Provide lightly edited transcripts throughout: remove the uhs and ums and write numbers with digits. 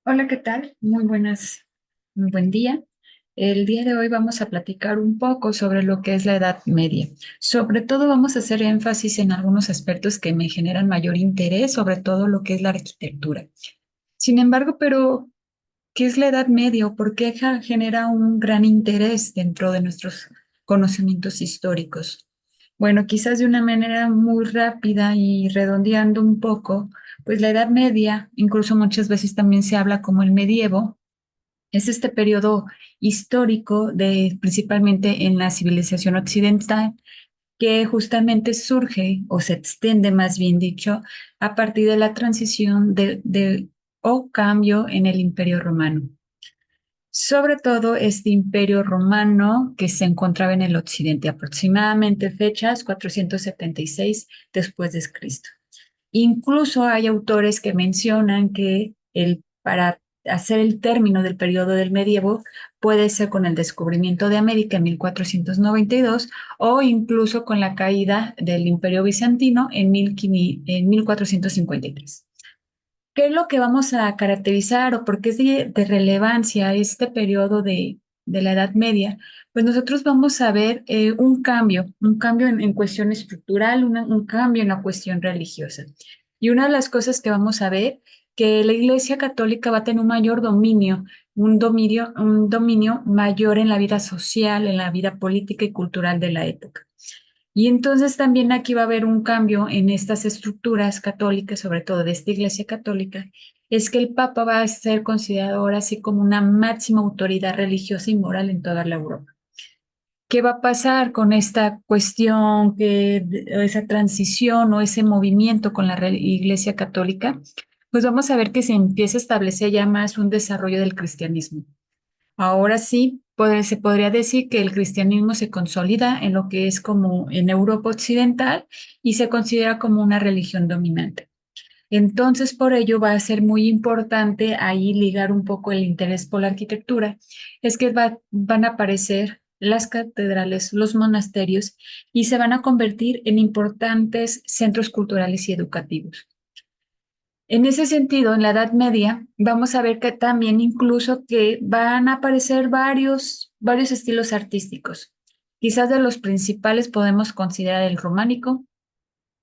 Hola, ¿qué tal? Muy buen día. El día de hoy vamos a platicar un poco sobre lo que es la Edad Media. Sobre todo vamos a hacer énfasis en algunos aspectos que me generan mayor interés, sobre todo lo que es la arquitectura. Sin embargo, ¿qué es la Edad Media o por qué genera un gran interés dentro de nuestros conocimientos históricos? Bueno, quizás de una manera muy rápida y redondeando un poco, pues la Edad Media, incluso muchas veces también se habla como el medievo, es este periodo histórico principalmente en la civilización occidental que justamente surge o se extiende, más bien dicho, a partir de la transición o cambio en el Imperio Romano. Sobre todo este imperio romano que se encontraba en el occidente, aproximadamente fechas 476 después de Cristo. Incluso hay autores que mencionan que para hacer el término del periodo del medievo puede ser con el descubrimiento de América en 1492 o incluso con la caída del Imperio Bizantino en 1453. ¿Qué es lo que vamos a caracterizar o por qué es de relevancia este periodo de la Edad Media? Pues nosotros vamos a ver un cambio en cuestión estructural, un cambio en la cuestión religiosa. Y una de las cosas que vamos a ver, que la Iglesia Católica va a tener un mayor dominio, un dominio mayor en la vida social, en la vida política y cultural de la época. Y entonces también aquí va a haber un cambio en estas estructuras católicas, sobre todo de esta Iglesia Católica, es que el Papa va a ser considerado ahora así como una máxima autoridad religiosa y moral en toda la Europa. ¿Qué va a pasar con esta cuestión, esa transición o ese movimiento con la Iglesia Católica? Pues vamos a ver que se empieza a establecer ya más un desarrollo del cristianismo. Ahora sí, se podría decir que el cristianismo se consolida en lo que es como en Europa Occidental y se considera como una religión dominante. Entonces, por ello va a ser muy importante ahí ligar un poco el interés por la arquitectura. Es que van a aparecer las catedrales, los monasterios y se van a convertir en importantes centros culturales y educativos. En ese sentido, en la Edad Media, vamos a ver que también incluso que van a aparecer varios estilos artísticos. Quizás de los principales podemos considerar el románico.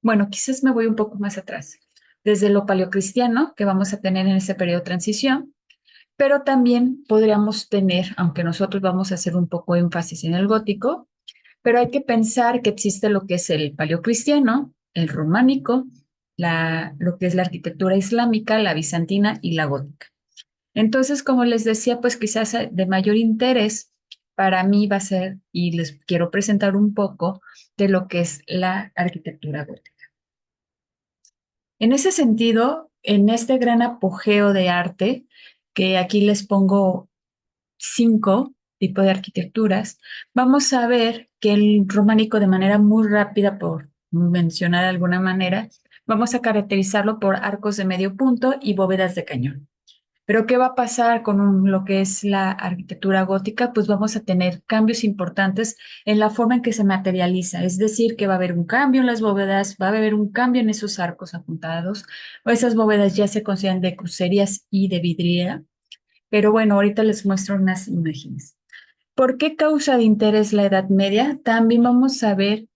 Bueno, quizás me voy un poco más atrás, desde lo paleocristiano que vamos a tener en ese periodo de transición, pero también podríamos tener, aunque nosotros vamos a hacer un poco énfasis en el gótico, pero hay que pensar que existe lo que es el paleocristiano, el románico, lo que es la arquitectura islámica, la bizantina y la gótica. Entonces, como les decía, pues quizás de mayor interés para mí va a ser, y les quiero presentar un poco de lo que es la arquitectura gótica. En ese sentido, en este gran apogeo de arte, que aquí les pongo 5 tipos de arquitecturas, vamos a ver que el románico de manera muy rápida, por mencionar de alguna manera, vamos a caracterizarlo por arcos de medio punto y bóvedas de cañón. Pero ¿qué va a pasar con lo que es la arquitectura gótica? Pues vamos a tener cambios importantes en la forma en que se materializa, es decir, que va a haber un cambio en las bóvedas, va a haber un cambio en esos arcos apuntados, o esas bóvedas ya se consideran de crucerías y de vidriera. Pero bueno, ahorita les muestro unas imágenes. ¿Por qué causa de interés la Edad Media? También vamos a ver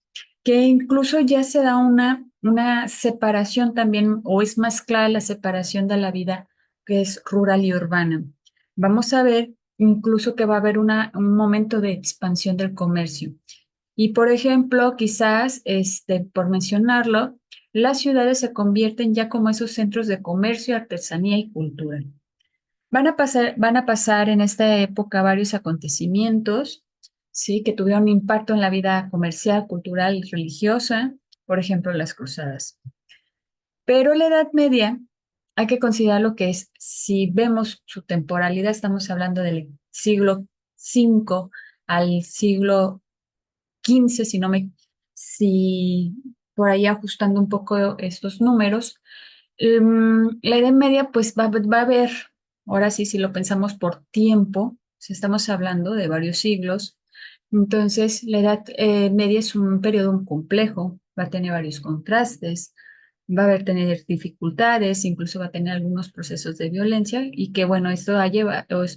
que incluso ya se da una separación también, o es más clara la separación de la vida que es rural y urbana. Vamos a ver incluso que va a haber un momento de expansión del comercio. Y por ejemplo, quizás, por mencionarlo, las ciudades se convierten ya como esos centros de comercio, artesanía y cultura. Van a pasar en esta época varios acontecimientos, sí, que tuvieron impacto en la vida comercial, cultural y religiosa, por ejemplo, las cruzadas. Pero la Edad Media hay que considerar lo que es, si vemos su temporalidad, estamos hablando del siglo V al siglo XV, si por ahí ajustando un poco estos números. La Edad Media, pues va a haber, ahora sí, si lo pensamos por tiempo, si estamos hablando de varios siglos, entonces la Edad Media es un periodo complejo, va a tener varios contrastes, va a haber tener dificultades, incluso va a tener algunos procesos de violencia y que bueno, esto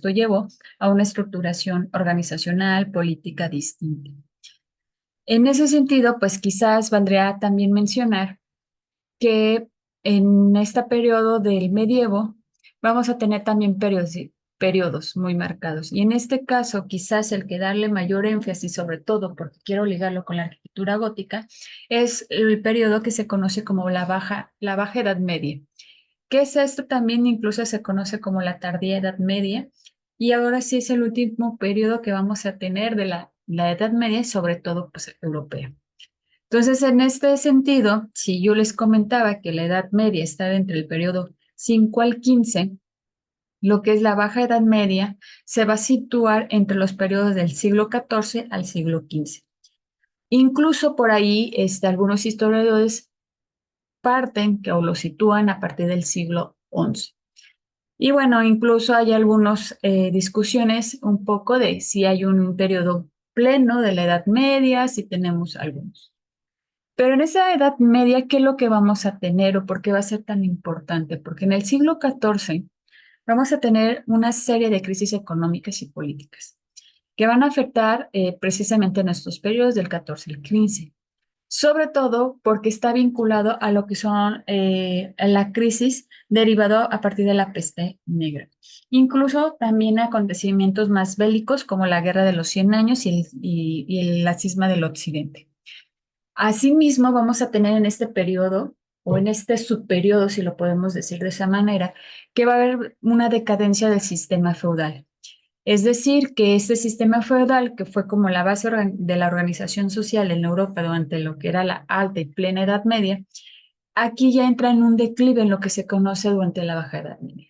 llevó a una estructuración organizacional, política distinta. En ese sentido, pues quizás valdría también mencionar que en este periodo del medievo vamos a tener también periodos muy marcados. Y en este caso, quizás el que darle mayor énfasis, sobre todo porque quiero ligarlo con la arquitectura gótica, es el periodo que se conoce como la Baja Edad Media. ¿Qué es esto? También incluso se conoce como la tardía Edad Media. Y ahora sí es el último periodo que vamos a tener de la Edad Media, sobre todo pues, europea. Entonces, en este sentido, si yo les comentaba que la Edad Media está entre el periodo 5 al 15, lo que es la Baja Edad Media se va a situar entre los periodos del siglo XIV al siglo XV. Incluso por ahí algunos historiadores parten o lo sitúan a partir del siglo XI. Y bueno, incluso hay algunas discusiones un poco de si hay un periodo pleno de la Edad Media, si tenemos algunos. Pero en esa Edad Media, ¿qué es lo que vamos a tener o por qué va a ser tan importante? Porque en el siglo XIV vamos a tener una serie de crisis económicas y políticas que van a afectar precisamente nuestros periodos del XIV al XV, sobre todo porque está vinculado a lo que son la crisis derivado a partir de la peste negra. Incluso también acontecimientos más bélicos como la Guerra de los 100 Años y el cisma del Occidente. Asimismo, vamos a tener en este periodo, o en este subperiodo, si lo podemos decir de esa manera, que va a haber una decadencia del sistema feudal. Es decir, que este sistema feudal, que fue como la base de la organización social en Europa durante lo que era la alta y plena Edad Media, aquí ya entra en un declive en lo que se conoce durante la Baja Edad Media.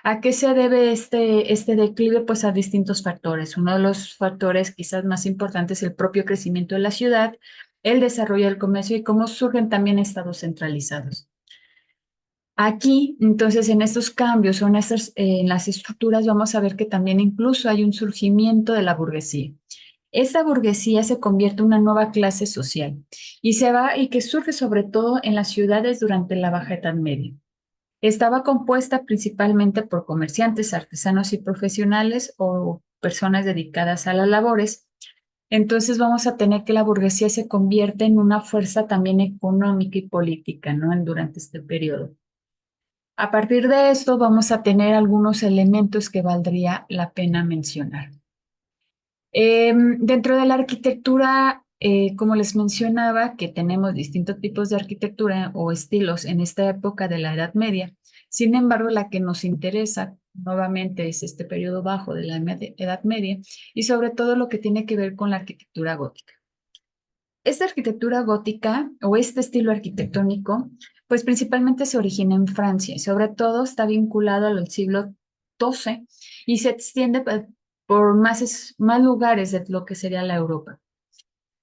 ¿A qué se debe este declive? Pues a distintos factores. Uno de los factores quizás más importantes es el propio crecimiento de la ciudad, el desarrollo del comercio y cómo surgen también estados centralizados. Aquí, entonces, en estos cambios o en las estructuras, vamos a ver que también incluso hay un surgimiento de la burguesía. Esta burguesía se convierte en una nueva clase social y que surge sobre todo en las ciudades durante la Baja Edad Media. Estaba compuesta principalmente por comerciantes, artesanos y profesionales o personas dedicadas a las labores. Entonces vamos a tener que la burguesía se convierte en una fuerza también económica y política, ¿no? Durante este periodo. A partir de esto vamos a tener algunos elementos que valdría la pena mencionar. Dentro de la arquitectura, como les mencionaba, que tenemos distintos tipos de arquitectura o estilos en esta época de la Edad Media. Sin embargo, la que nos interesa nuevamente es este periodo bajo de la Edad Media y sobre todo lo que tiene que ver con la arquitectura gótica. Esta arquitectura gótica o este estilo arquitectónico, pues principalmente se origina en Francia y sobre todo está vinculado al siglo XII y se extiende por más lugares de lo que sería la Europa.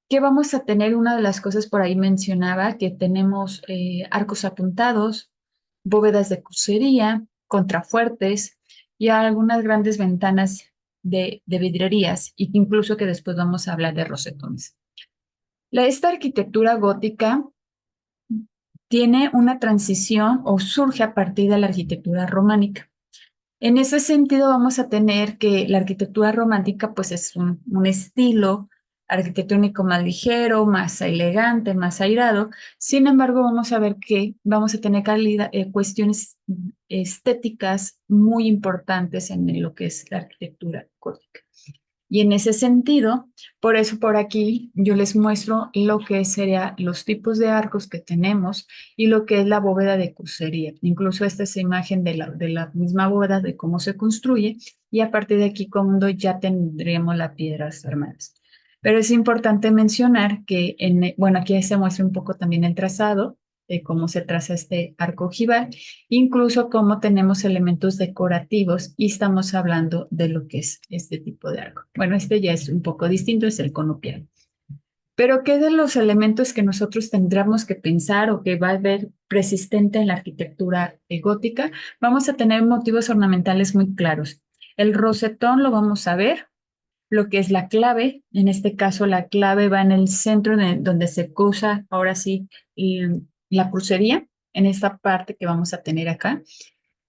¿Qué vamos a tener? Una de las cosas por ahí mencionaba que tenemos arcos apuntados, bóvedas de crucería, contrafuertes y algunas grandes ventanas de vidrerías, y incluso que después vamos a hablar de rosetones. Esta arquitectura gótica tiene una transición o surge a partir de la arquitectura románica. En ese sentido, vamos a tener que la arquitectura romántica, pues es un estilo arquitectónico más ligero, más elegante, más airado. Sin embargo, vamos a ver que vamos a tener cuestiones estéticas muy importantes en lo que es la arquitectura gótica. Y en ese sentido, por eso por aquí yo les muestro lo que serían los tipos de arcos que tenemos y lo que es la bóveda de crucería. Incluso esta es imagen de la misma bóveda, de cómo se construye, y a partir de aquí, cuando ya tendríamos las piedras armadas. Pero es importante mencionar que, bueno, aquí se muestra un poco también el trazado de cómo se traza este arco ojival, incluso cómo tenemos elementos decorativos y estamos hablando de lo que es este tipo de arco. Bueno, este ya es un poco distinto, es el conopial. Pero ¿qué de los elementos que nosotros tendríamos que pensar o que va a haber persistente en la arquitectura gótica? Vamos a tener motivos ornamentales muy claros. El rosetón lo vamos a ver, lo que es la clave. En este caso, la clave va en el centro donde se cruza, ahora sí, la crucería. en esta parte que vamos a tener acá.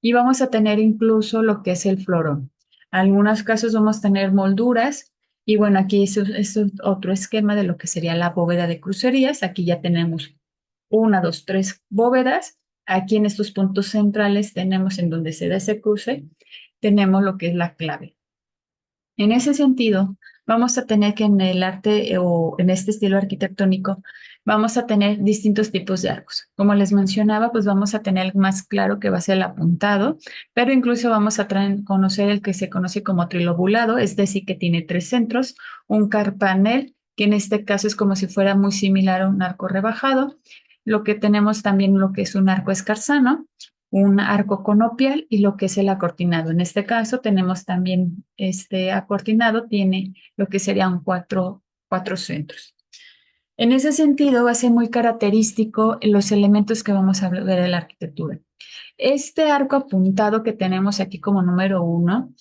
Y vamos a tener incluso lo que es el florón. En algunos casos vamos a tener molduras. Y bueno, aquí es otro esquema de lo que sería la bóveda de crucerías. Aquí ya tenemos una, dos, tres bóvedas. Aquí en estos puntos centrales tenemos en donde se da ese cruce, tenemos lo que es la clave. En ese sentido, vamos a tener que en el arte o en este estilo arquitectónico, vamos a tener distintos tipos de arcos. Como les mencionaba, pues vamos a tener el más claro que va a ser el apuntado, pero incluso vamos a conocer el que se conoce como trilobulado, es decir, que tiene tres centros, un carpanel, que en este caso es como si fuera muy similar a un arco rebajado. Lo que tenemos también lo que es un arco escarzano, un arco conopial y lo que es el acortinado. En este caso tenemos también este acortinado, tiene lo que serían cuatro centros. En ese sentido va a ser muy característico los elementos que vamos a ver de la arquitectura. Este arco apuntado que tenemos aquí como número uno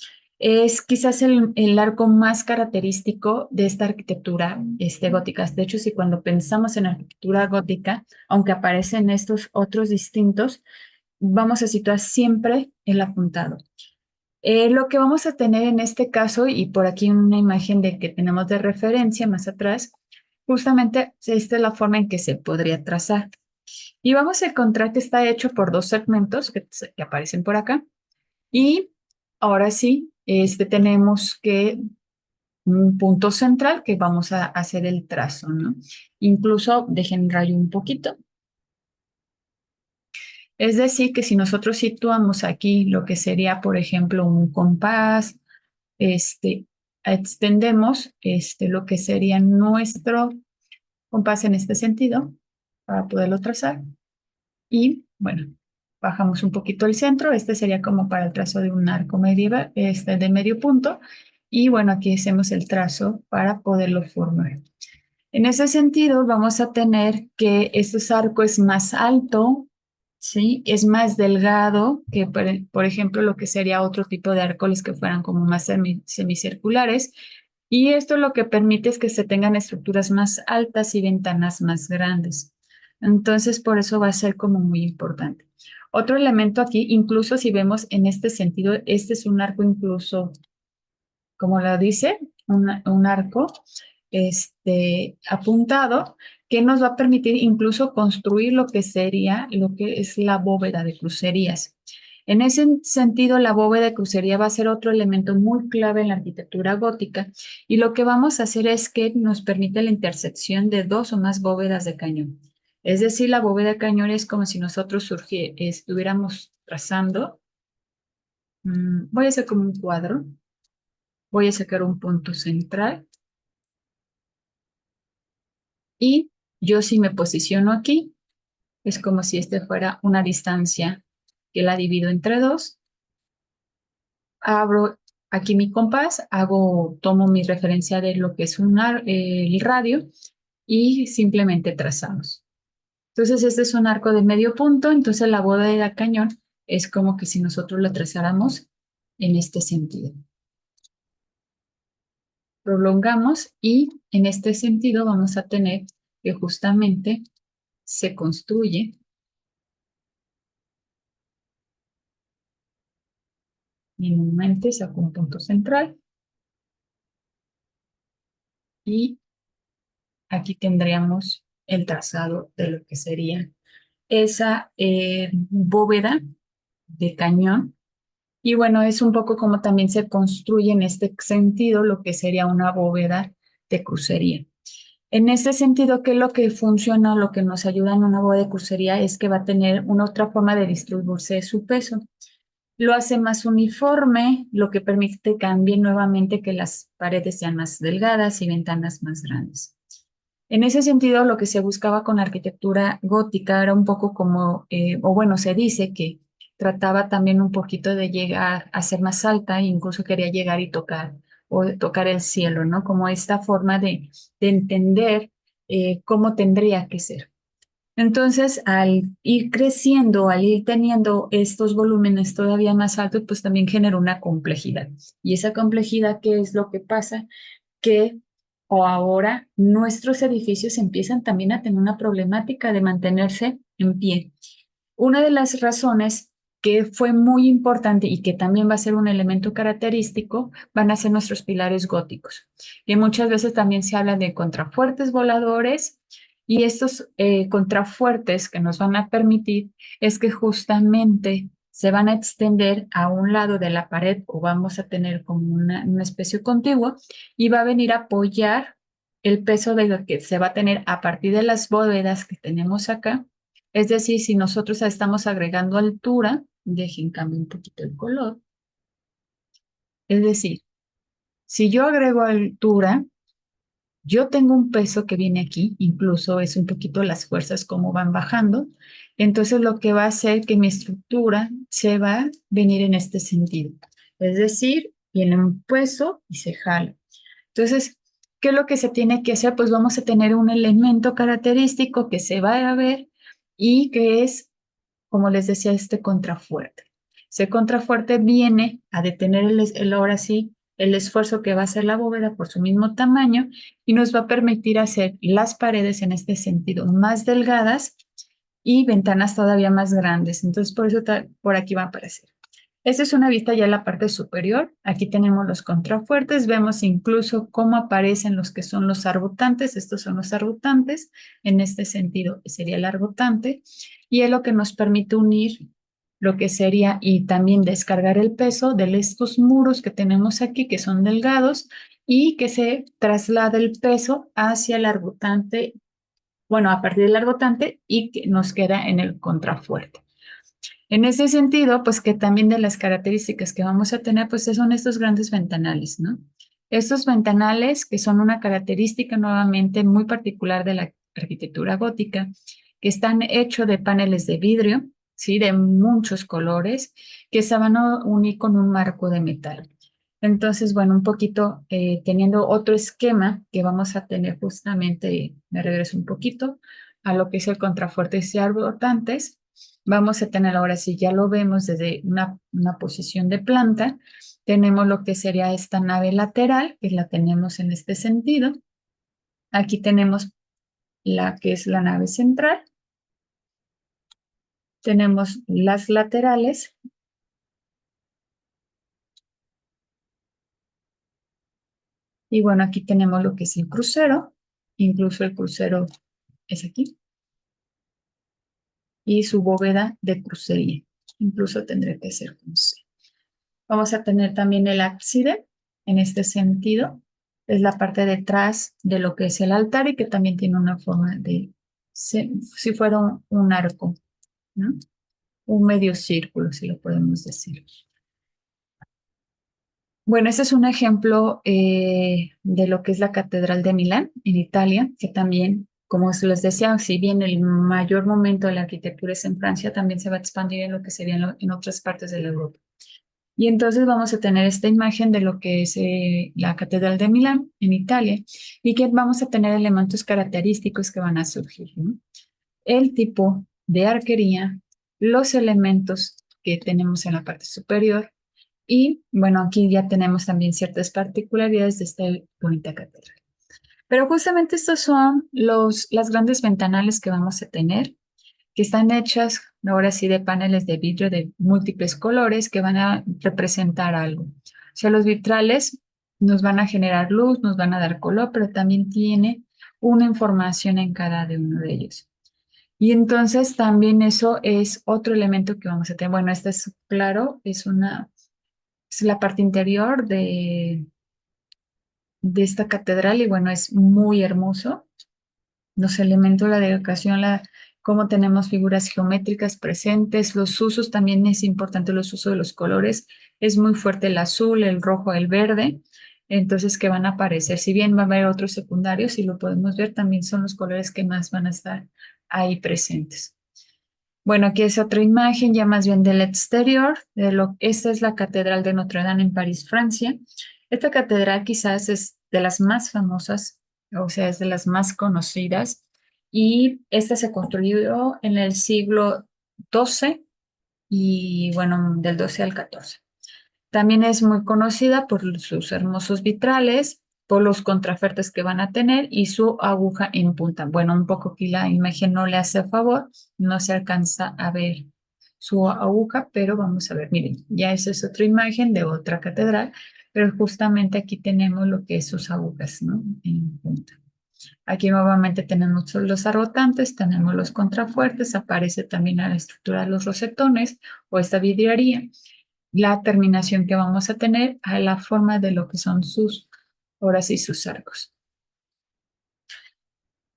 es quizás el arco más característico de esta arquitectura gótica. De hecho, si cuando pensamos en arquitectura gótica, aunque aparecen estos otros distintos, vamos a situar siempre el apuntado. Lo que vamos a tener en este caso, y por aquí una imagen de que tenemos de referencia más atrás, justamente esta es la forma en que se podría trazar. Y vamos a encontrar que está hecho por dos segmentos que aparecen por acá. Y ahora sí, tenemos que un punto central que vamos a hacer el trazo, ¿no? Incluso dejen rayo un poquito. Es decir, que si nosotros situamos aquí lo que sería, por ejemplo, un compás, este, extendemos lo que sería nuestro compás en este sentido para poderlo trazar. Y bueno, bajamos un poquito el centro. Este sería como para el trazo de un arco medieval, de medio punto. Y bueno, aquí hacemos el trazo para poderlo formar. En ese sentido, vamos a tener que este arco es más alto, ¿sí? Es más delgado que, por ejemplo, lo que sería otro tipo de arcoles que fueran como más semicirculares. Y esto lo que permite es que se tengan estructuras más altas y ventanas más grandes. Entonces, por eso va a ser como muy importante. Otro elemento aquí, incluso si vemos en este sentido, este es un arco incluso, como lo dice, un arco apuntado que nos va a permitir incluso construir lo que sería lo que es la bóveda de crucerías. En ese sentido, la bóveda de crucería va a ser otro elemento muy clave en la arquitectura gótica y lo que vamos a hacer es que nos permite la intersección de dos o más bóvedas de cañón. Es decir, la bóveda de cañón es como si nosotros estuviéramos trazando, voy a hacer como un cuadro, voy a sacar un punto central y yo si me posiciono aquí, es como si este fuera una distancia que la divido entre dos. Abro aquí mi compás, tomo mi referencia de lo que es el radio y simplemente trazamos. Entonces, este es un arco de medio punto, entonces la bóveda de cañón es como que si nosotros la trazáramos en este sentido. Prolongamos y en este sentido vamos a tener que justamente se construye. Mínimamente saco un punto central y aquí tendríamos el trazado de lo que sería esa bóveda de cañón. Y bueno, es un poco como también se construye en este sentido lo que sería una bóveda de crucería. En este sentido, ¿qué es lo que funciona, lo que nos ayuda en una bóveda de crucería? Es que va a tener una otra forma de distribuirse su peso. Lo hace más uniforme, lo que permite también nuevamente que las paredes sean más delgadas y ventanas más grandes. En ese sentido, lo que se buscaba con la arquitectura gótica era un poco como, o bueno, se dice que trataba también un poquito de llegar a ser más alta e incluso quería llegar y tocar o tocar el cielo, ¿no? Como esta forma de entender cómo tendría que ser. Entonces, al ir creciendo, al ir teniendo estos volúmenes todavía más altos, pues también genera una complejidad. Y esa complejidad, ¿qué es lo que pasa? Que o ahora nuestros edificios empiezan también a tener una problemática de mantenerse en pie. Una de las razones que fue muy importante y que también va a ser un elemento característico van a ser nuestros pilares góticos, que muchas veces también se habla de contrafuertes voladores y estos contrafuertes que nos van a permitir es que justamente se van a extender a un lado de la pared o vamos a tener como una especie contigua y va a venir a apoyar el peso de lo que se va a tener a partir de las bóvedas que tenemos acá. Es decir, si nosotros estamos agregando altura, dejen cambiar un poquito el color. Es decir, si yo agrego altura, yo tengo un peso que viene aquí, incluso es un poquito las fuerzas como van bajando. Entonces lo que va a hacer que mi estructura se va a venir en este sentido. Es decir, viene un peso y se jala. Entonces, ¿qué es lo que se tiene que hacer? Pues vamos a tener un elemento característico que se va a ver y que es, como les decía, este contrafuerte. Ese contrafuerte viene a detener ahora sí el esfuerzo que va a hacer la bóveda por su mismo tamaño y nos va a permitir hacer las paredes en este sentido más delgadas y ventanas todavía más grandes. Entonces, por eso por aquí va a aparecer. Esta es una vista ya en la parte superior. Aquí tenemos los contrafuertes. Vemos incluso cómo aparecen los que son los arbotantes. Estos son los arbotantes. En este sentido sería el arbotante. Y es lo que nos permite unir lo que sería y también descargar el peso de estos muros que tenemos aquí, que son delgados, y que se traslada el peso hacia el arbotante, bueno, a partir del arbotante y que nos queda en el contrafuerte. En ese sentido, pues que también de las características que vamos a tener, pues son estos grandes ventanales, ¿no? Estos ventanales que son una característica nuevamente muy particular de la arquitectura gótica, que están hechos de paneles de vidrio, ¿sí? De muchos colores, que se van a unir con un marco de metal. Entonces, bueno, un poquito teniendo otro esquema que vamos a tener justamente, me regreso un poquito a lo que es el contrafuerte y arbotantes. Vamos a tener ahora, si ya lo vemos desde una posición de planta, tenemos lo que sería esta nave lateral, que la tenemos en este sentido. Aquí tenemos la que es la nave central. Tenemos las laterales. Y bueno, aquí tenemos lo que es el crucero. Incluso el crucero es aquí. Y su bóveda de crucería. Incluso tendré que ser con C. Vamos a tener también el ábside en este sentido. Es la parte detrás de lo que es el altar y que también tiene una forma de, si fuera un arco, ¿no? Un medio círculo, si lo podemos decir. Bueno, ese es un ejemplo de lo que es la Catedral de Milán, en Italia, que también, como se les decía, si bien el mayor momento de la arquitectura es en Francia, también se va a expandir en lo que sería en otras partes de la Europa. Y entonces vamos a tener esta imagen de lo que es la Catedral de Milán en Italia y que vamos a tener elementos característicos que van a surgir, ¿no? El tipo de arquería, los elementos que tenemos en la parte superior y bueno, aquí ya tenemos también ciertas particularidades de esta bonita catedral. Pero justamente estos son las grandes ventanales que vamos a tener que están hechas ahora sí de paneles de vidrio de múltiples colores que van a representar algo. O sea, los vitrales nos van a generar luz, nos van a dar color, pero también tiene una información en cada de uno de ellos. Y entonces también eso es otro elemento que vamos a tener. Bueno, este es claro, es la parte interior de esta catedral y bueno, es muy hermoso los elementos, la dedicación, cómo tenemos figuras geométricas presentes, los usos, también es importante los usos de los colores, es muy fuerte el azul, el rojo, el verde, entonces que van a aparecer, si bien va a haber otros secundarios, si lo podemos ver, también son los colores que más van a estar ahí presentes. Bueno, aquí es otra imagen ya más bien del exterior, esta es la Catedral de Notre Dame en París, Francia. Esta catedral quizás es de las más famosas, o sea, es de las más conocidas, y esta se construyó en el siglo XII y bueno, del XII al XIV. También es muy conocida por sus hermosos vitrales, por los contrafuertes que van a tener y su aguja en punta. Bueno, un poco aquí la imagen no le hace favor, no se alcanza a ver su aguja, pero vamos a ver, miren, ya esa es otra imagen de otra catedral, pero justamente aquí tenemos lo que es sus agujas, ¿no? En punta. Aquí nuevamente tenemos los arbotantes, tenemos los contrafuertes, aparece también a la estructura de los rosetones o esta vidriería, la terminación que vamos a tener a la forma de lo que son sus, ahora sí, sus arcos.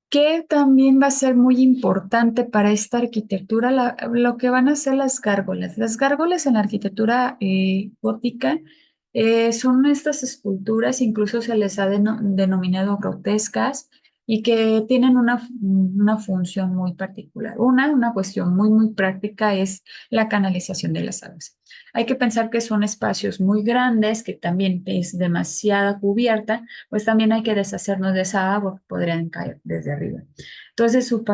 Que también va a ser muy importante para esta arquitectura, lo que van a ser las gárgolas. Las gárgolas en la arquitectura gótica son estas esculturas, incluso se les ha denominado grotescas y que tienen una función muy particular. Una cuestión muy práctica es la canalización de las aguas. Hay que pensar que son espacios muy grandes, que también es demasiada cubierta, pues también hay que deshacernos de esa agua que podrían caer desde arriba. Entonces, su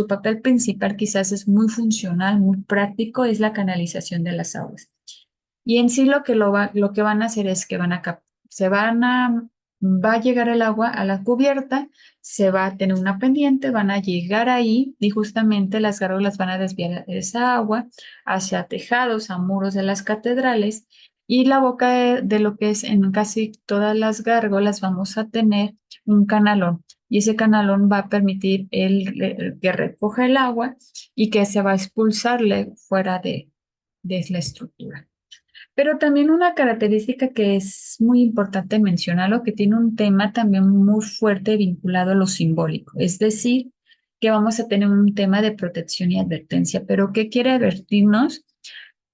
papel principal quizás es muy funcional, muy práctico, es la canalización de las aguas. Y en sí lo que van a hacer es que va a llegar el agua a la cubierta, se va a tener una pendiente, van a llegar ahí y justamente las gárgolas van a desviar esa agua hacia tejados, a muros de las catedrales y la boca de lo que es en casi todas las gárgolas vamos a tener un canalón y ese canalón va a permitir que recoja el agua y que se va a expulsarle fuera de la estructura. Pero también una característica que es muy importante mencionarlo, que tiene un tema también muy fuerte vinculado a lo simbólico, es decir, que vamos a tener un tema de protección y advertencia. ¿Pero qué quiere advertirnos?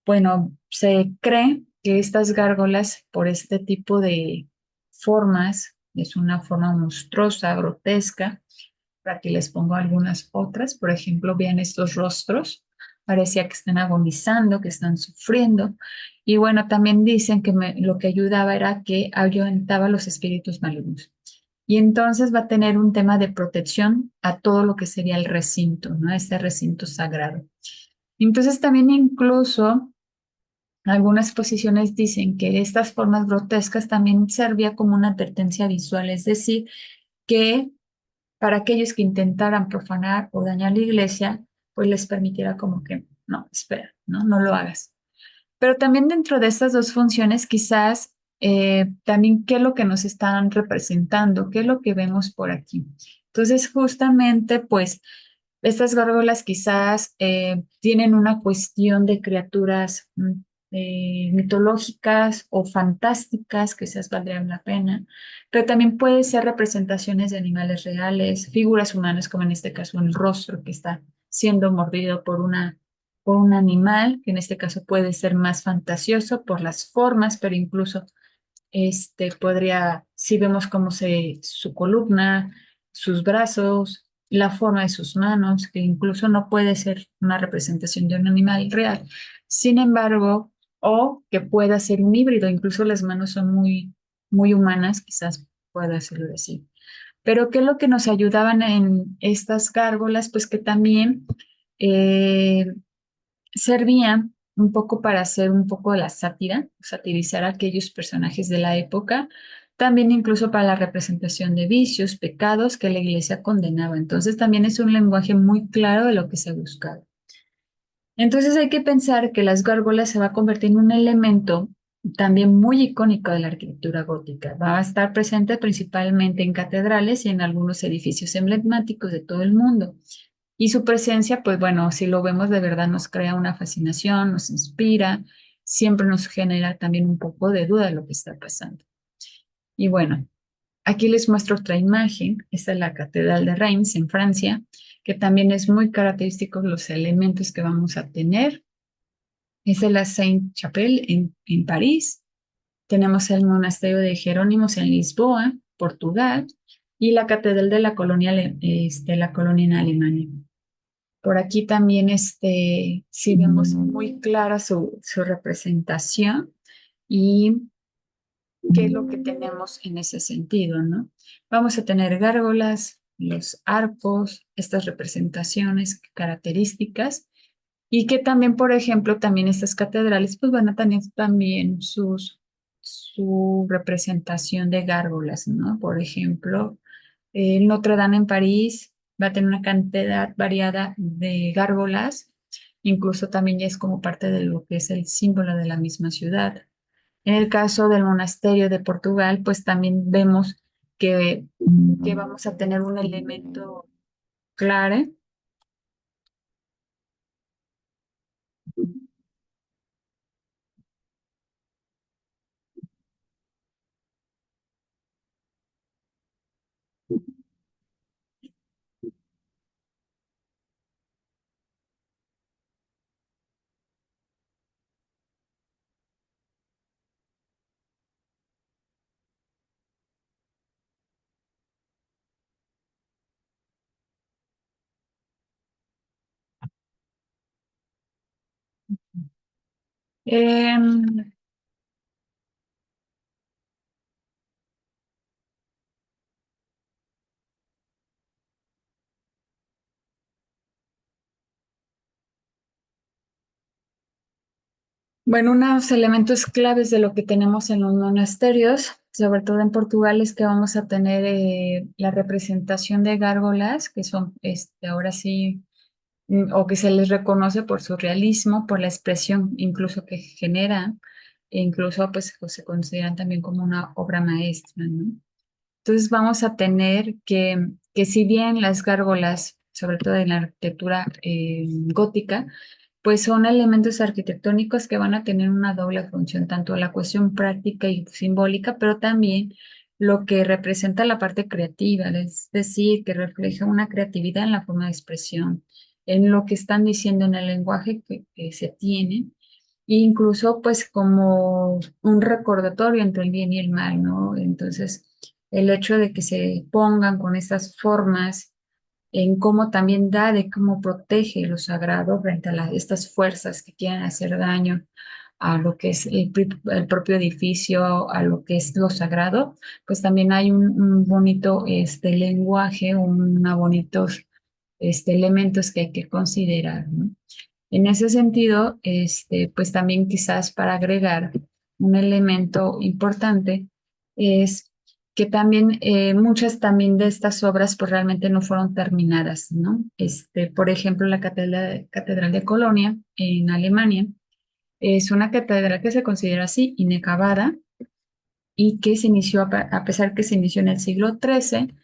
Bueno, se cree que estas gárgolas, por este tipo de formas, es una forma monstruosa, grotesca, para que les pongo algunas otras. Por ejemplo, vean estos rostros. Parecía que están agonizando, que están sufriendo. Y bueno, también dicen que lo que ayudaba era que ahuyentaba los espíritus malignos. Y entonces va a tener un tema de protección a todo lo que sería el recinto, ¿no? Este recinto sagrado. Entonces también incluso algunas posiciones dicen que estas formas grotescas también servía como una advertencia visual, es decir, que para aquellos que intentaran profanar o dañar la iglesia, pues les permitiera como que, no, espera, no, no lo hagas. Pero también dentro de estas dos funciones, quizás también qué es lo que nos están representando, qué es lo que vemos por aquí. Entonces, justamente, pues, estas gárgolas quizás tienen una cuestión de criaturas mitológicas o fantásticas, que quizás valdrían la pena, pero también puede ser representaciones de animales reales, figuras humanas, como en este caso el rostro que está siendo mordido por un animal, que en este caso puede ser más fantasioso por las formas, pero incluso podría, si vemos su columna, sus brazos, la forma de sus manos, que incluso no puede ser una representación de un animal real. Sin embargo, o que pueda ser un híbrido, incluso las manos son muy humanas, quizás pueda serlo así. Pero ¿qué es lo que nos ayudaban en estas gárgolas? Pues que también eh, servían un poco para hacer un poco la sátira, satirizar a aquellos personajes de la época, también incluso para la representación de vicios, pecados que la iglesia condenaba. Entonces también es un lenguaje muy claro de lo que se buscaba. Entonces hay que pensar que las gárgolas se va a convertir en un elemento también muy icónico de la arquitectura gótica. Va a estar presente principalmente en catedrales y en algunos edificios emblemáticos de todo el mundo. Y su presencia, pues bueno, si lo vemos de verdad nos crea una fascinación, nos inspira, siempre nos genera también un poco de duda de lo que está pasando. Y bueno, aquí les muestro otra imagen. Esta es la Catedral de Reims en Francia, que también es muy característico los elementos que vamos a tener. Esta es la Sainte-Chapelle en París. Tenemos el monasterio de Jerónimos en Lisboa, Portugal, y la Catedral de la Colonia, la colonia en Alemania. Por aquí también sí vemos muy clara su representación y qué es lo que tenemos en ese sentido, ¿no? Vamos a tener gárgolas, los arcos, estas representaciones características y que también, por ejemplo, también estas catedrales pues van a tener también su representación de gárgolas, ¿no? Por ejemplo, Notre Dame en París va a tener una cantidad variada de gárgolas, incluso también ya es como parte de lo que es el símbolo de la misma ciudad. En el caso del monasterio de Portugal, pues también vemos que vamos a tener un elemento claro. Em, bueno, unos elementos claves de lo que tenemos en los monasterios, sobre todo en Portugal, es que vamos a tener la representación de gárgolas, que son ahora sí, o que se les reconoce por su realismo, por la expresión incluso que generan, e incluso pues se consideran también como una obra maestra, ¿no? Entonces vamos a tener que si bien las gárgolas, sobre todo en la arquitectura gótica, pues son elementos arquitectónicos que van a tener una doble función, tanto la cuestión práctica y simbólica, pero también lo que representa la parte creativa, es decir, que refleja una creatividad en la forma de expresión, en lo que están diciendo en el lenguaje que se tiene, e incluso pues como un recordatorio entre el bien y el mal, ¿no? Entonces, el hecho de que se pongan con estas formas en cómo también da, de cómo protege lo sagrado frente a estas fuerzas que quieren hacer daño a lo que es el propio edificio, a lo que es lo sagrado, pues también hay un bonito lenguaje, una bonitos elementos que hay que considerar, ¿no? En ese sentido, pues también quizás para agregar un elemento importante es que también muchas también de estas obras pues realmente no fueron terminadas, ¿no? Por ejemplo, la Catedral de Colonia en Alemania es una catedral que se considera así inacabada y que se inició, a pesar que se inició en el siglo XIII,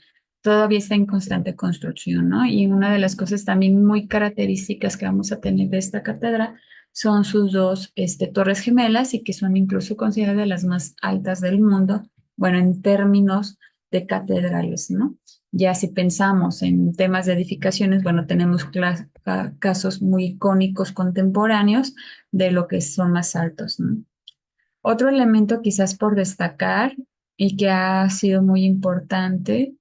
todavía está en constante construcción, ¿no? Y una de las cosas también muy características que vamos a tener de esta catedral son sus dos torres gemelas y que son incluso consideradas las más altas del mundo, bueno, en términos de catedrales, ¿no? Ya si pensamos en temas de edificaciones, bueno, tenemos casos muy icónicos contemporáneos de lo que son más altos, ¿no? Otro elemento quizás por destacar y que ha sido muy importante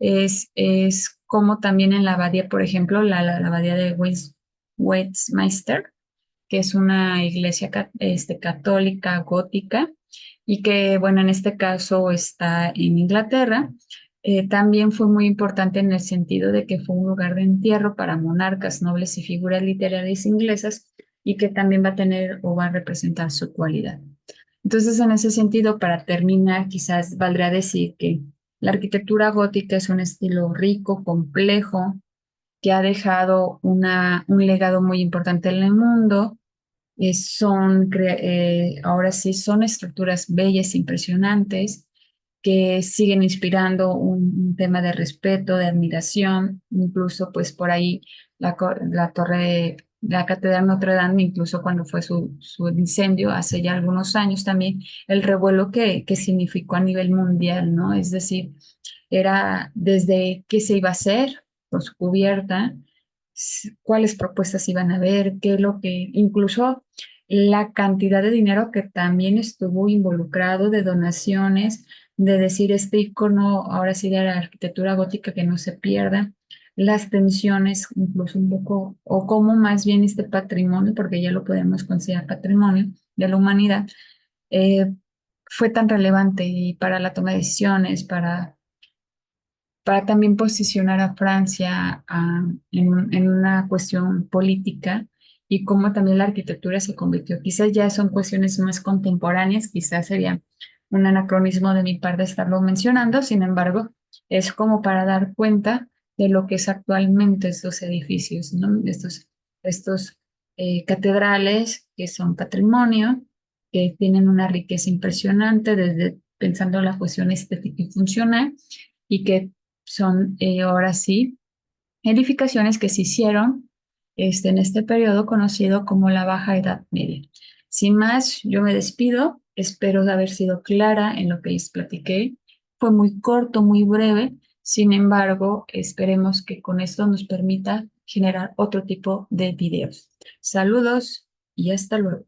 es como también en la abadía, por ejemplo, la abadía de Westminster, que es una iglesia católica gótica y que, bueno, en este caso está en Inglaterra. También fue muy importante en el sentido de que fue un lugar de entierro para monarcas, nobles y figuras literarias inglesas y que también va a tener o va a representar su cualidad. Entonces, en ese sentido, para terminar, quizás valdría decir que la arquitectura gótica es un estilo rico, complejo, que ha dejado un legado muy importante en el mundo. Ahora sí, son estructuras bellas, impresionantes, que siguen inspirando un tema de respeto, de admiración, incluso pues por ahí la torre, la Catedral Notre Dame, incluso cuando fue su incendio hace ya algunos años también, el revuelo que significó a nivel mundial, ¿no? Es decir, era desde qué se iba a hacer por su cubierta, cuáles propuestas iban a haber, qué es lo que, incluso la cantidad de dinero que también estuvo involucrado de donaciones, de decir este icono, ahora sí de la arquitectura gótica que no se pierda, las tensiones, incluso un poco, o cómo más bien este patrimonio, porque ya lo podemos considerar patrimonio de la humanidad, eh, fue tan relevante y para la toma de decisiones, para también posicionar a Francia en una cuestión política y cómo también la arquitectura se convirtió. Quizás ya son cuestiones más contemporáneas, quizás sería un anacronismo de mi parte estarlo mencionando, sin embargo, es como para dar cuenta de lo que es actualmente estos edificios, ¿no? Estos catedrales que son patrimonio, que tienen una riqueza impresionante desde pensando en la cuestión estética y funcional, y que son ahora sí edificaciones que se hicieron en este periodo conocido como la Baja Edad Media. Sin más, yo me despido. Espero haber sido clara en lo que les platiqué. Fue muy corto, muy breve. Sin embargo, esperemos que con esto nos permita generar otro tipo de videos. Saludos y hasta luego.